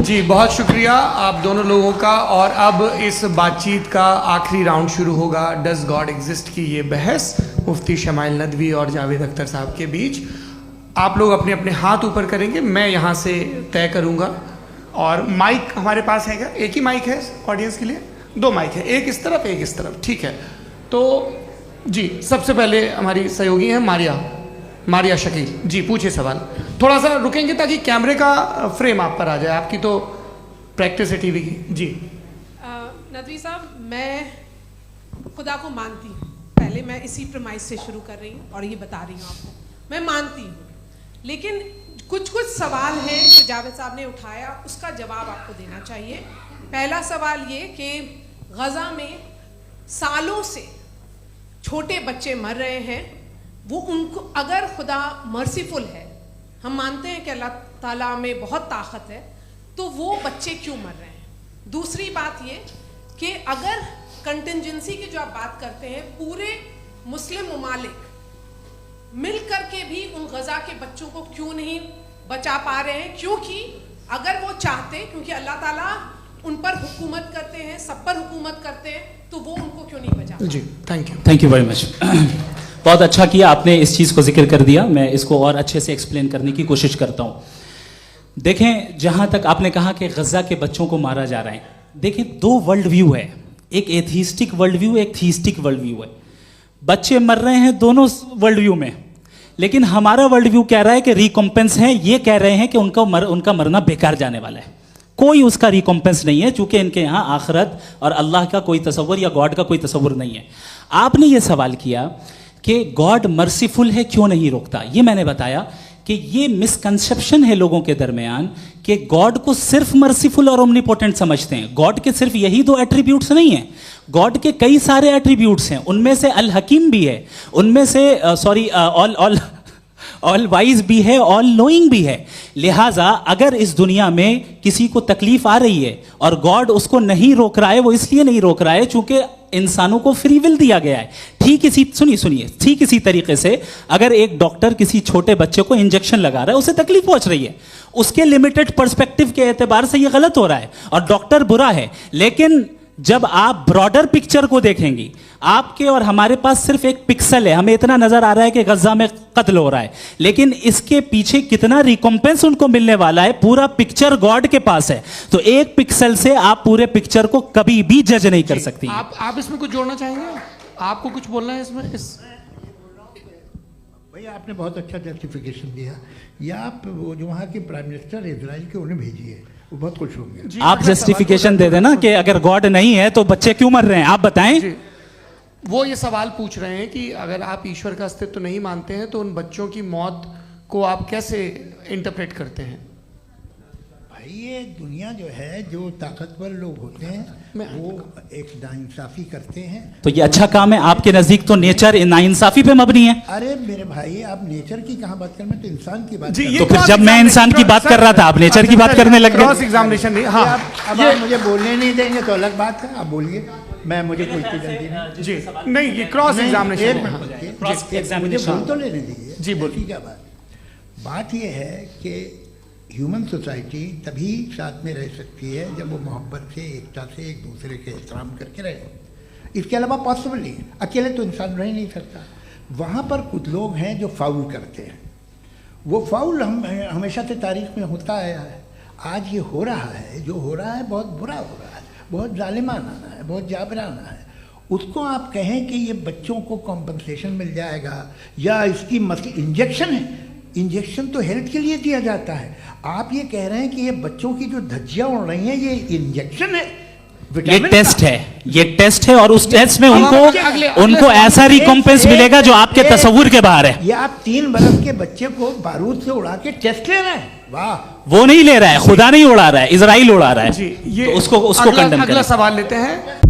जी बहुत शुक्रिया आप दोनों लोगों का। और अब इस बातचीत का आखिरी राउंड शुरू होगा, डज गॉड एग्जिस्ट की ये बहस मुफ्ती शमाइल नदवी और जावेद अख्तर साहब के बीच। आप लोग अपने अपने हाथ ऊपर करेंगे, मैं यहाँ से तय करूँगा। और माइक हमारे पास है क्या? एक ही माइक है ऑडियंस के लिए? 2 माइक है, एक इस तरफ एक इस तरफ, ठीक है। तो जी सबसे पहले हमारी सहयोगी हैं मारिया शकील जी, पूछिए सवाल। थोड़ा सा रुकेंगे ताकि कैमरे का फ्रेम आप पर आ जाए, आपकी तो प्रैक्टिस है टीवी की। जी नदवी साहब, मैं खुदा को मानती हूँ, पहले मैं इसी प्रमाइस से शुरू कर रही हूँ और ये बता रही हूँ आपको, मैं मानती हूँ। लेकिन कुछ सवाल हैं जो जावेद साहब ने उठाया, उसका जवाब आपको देना चाहिए। पहला सवाल ये कि गज़ा में सालों से छोटे बच्चे मर रहे हैं, वो उनको अगर खुदा मर्सीफुल है, हम मानते हैं कि अल्लाह ताला में बहुत ताकत है, तो वो बच्चे क्यों मर रहे हैं? दूसरी बात ये कि अगर कंटिजेंसी की जो आप बात करते हैं, पूरे मुस्लिम ममालिक मिल करके भी उन गज़ा के बच्चों को क्यों नहीं बचा पा रहे हैं? क्योंकि अगर वो चाहते, क्योंकि अल्लाह ताला उन पर हुकूमत करते हैं, सब पर हुकूमत करते हैं, तो वो उनको क्यों नहीं बचा? जी थैंक यू वेरी मच। बहुत अच्छा किया आपने इस चीज़ को जिक्र कर दिया, मैं इसको और अच्छे से एक्सप्लेन करने की कोशिश करता हूँ। देखें, जहाँ तक आपने कहा कि गज़ा के बच्चों को मारा जा रहा है, देखिए 2 वर्ल्ड व्यू है, एक एथीस्टिक वर्ल्ड व्यू, एक थीस्टिक वर्ल्ड व्यू है। बच्चे मर रहे हैं दोनों वर्ल्ड व्यू में, लेकिन हमारा वर्ल्ड व्यू कह रहा है कि रिकॉम्पेंस है, ये कह रहे हैं कि उनका मरना बेकार जाने वाला है, कोई उसका रिकॉम्पेंस नहीं है, चूंकि इनके यहाँ आखिरत और अल्लाह का कोई तसव्वुर या गॉड का कोई तसव्वुर नहीं है। आपने ये सवाल किया कि गॉड मर्सीफुल है, क्यों नहीं रोकता? ये मैंने बताया कि ये मिसकंसेप्शन है लोगों के दरमियान कि गॉड को सिर्फ मर्सीफुल और ओमनीपोटेंट समझते हैं। गॉड के सिर्फ यही 2 एट्रीब्यूट्स नहीं हैं, गॉड के कई सारे एट्रीब्यूट्स हैं, उनमें से अल हकीम भी है, उनमें से ऑल वाइज भी है, ऑल नोइंग भी है। लिहाजा अगर इस दुनिया में किसी को तकलीफ आ रही है और गॉड उसको नहीं रोक रहा है, वो इसलिए नहीं रोक रहा है चूंकि इंसानों को फ्री विल दिया गया है। ठीक इसी तरीके से अगर एक डॉक्टर किसी छोटे बच्चे को इंजेक्शन लगा रहा है, उसे तकलीफ पहुंच रही है, उसके लिमिटेड पर्सपेक्टिव के एतबार से यह गलत हो रहा है और डॉक्टर बुरा है। लेकिन जब आप ब्रॉडर पिक्चर को देखेंगी, आपके और हमारे पास सिर्फ एक पिक्सल है, हमें इतना नजर आ रहा है कि गज़ा में कत्ल हो रहा है, लेकिन इसके पीछे कितना रिकॉम्पेंस उनको मिलने वाला है, पूरा पिक्चर गॉड के पास है। तो एक पिक्सल से आप पूरे पिक्चर को कभी भी जज नहीं कर सकती। आप इसमें कुछ जोड़ना चाहेंगे? आपको कुछ बोलना है इसमें? भैया आपने बहुत अच्छा जस्टिफिकेशन दिया, या आप वो जो वहाँ के प्राइम मिनिस्टर इजराइल के उन्हें भेजिए, वो बहुत खुश होंगे। आप जस्टिफिकेशन दे देना कि अगर गॉड नहीं है तो बच्चे क्यों मर रहे हैं, आप बताएं। वो ये सवाल पूछ रहे हैं कि अगर आप ईश्वर का अस्तित्व नहीं मानते हैं तो उन बच्चों की मौत को आप कैसे इंटरप्रेट करते हैं? भाई ये दुनिया जो है, जो ताकतवर लोग होते हैं वो एक नाइंसाफी करते हैं। तो ये अच्छा काम है आपके नजदीक, तो नेचर नाइंसाफी पे मबनी है। अरे मेरे भाई, आप नेचर की कहाँ बात कर रहे हैं, तो इंसान की बात। तो फिर जब मैं इंसान की बात कर रहा था, आप नेचर की बात करने लग गए। क्रॉस एग्जामिनेशन नहीं, हाँ अब आप मुझे बोलने नहीं देंगे तो अलग बात है, आप बोलिए, मुझे कोई जल्दी नहीं। जी नहीं, ये क्रॉस एग्जामिनेशन मुझे बोल तो लेने दीजिए। जी बोलिए। क्या बात ये है कि ह्यूमन सोसाइटी तभी साथ में रह सकती है जब वो मोहब्बत से, एकता से, एक दूसरे के एहतराम करके रहे। इसके अलावा पॉसिबल नहीं है, अकेले तो इंसान रह नहीं सकता। वहाँ पर कुछ लोग हैं जो फाउल करते हैं, वो फाउल हमेशा से तारीख में होता आया है। आज ये हो रहा है, जो हो रहा है बहुत बुरा हो रहा है, बहुत जालिमाना है, बहुत जाबराना है। उसको आप कहें कि ये बच्चों को कॉम्पनसेशन मिल जाएगा या इसकी इंजेक्शन है, इंजेक्शन तो हेल्थ के लिए दिया जाता है। आप ये कह रहे हैं कि ये बच्चों की जो धज्जियां उड़ रही हैं ये इंजेक्शन है, ये टेस्ट है और उस टेस्ट में उनको ऐसा रिकॉम्पेंस मिलेगा जो आपके तसव्वुर के बाहर है। ये आप 3 बरस के बच्चे को बारूद से उड़ा के टेस्ट ले रहे हैं। वाह, वो नहीं ले रहा है, खुदा नहीं उड़ा रहा है, इजराइल उड़ा रहा है। जी, ये तो उसको कंडेम करें। अगला सवाल लेते हैं।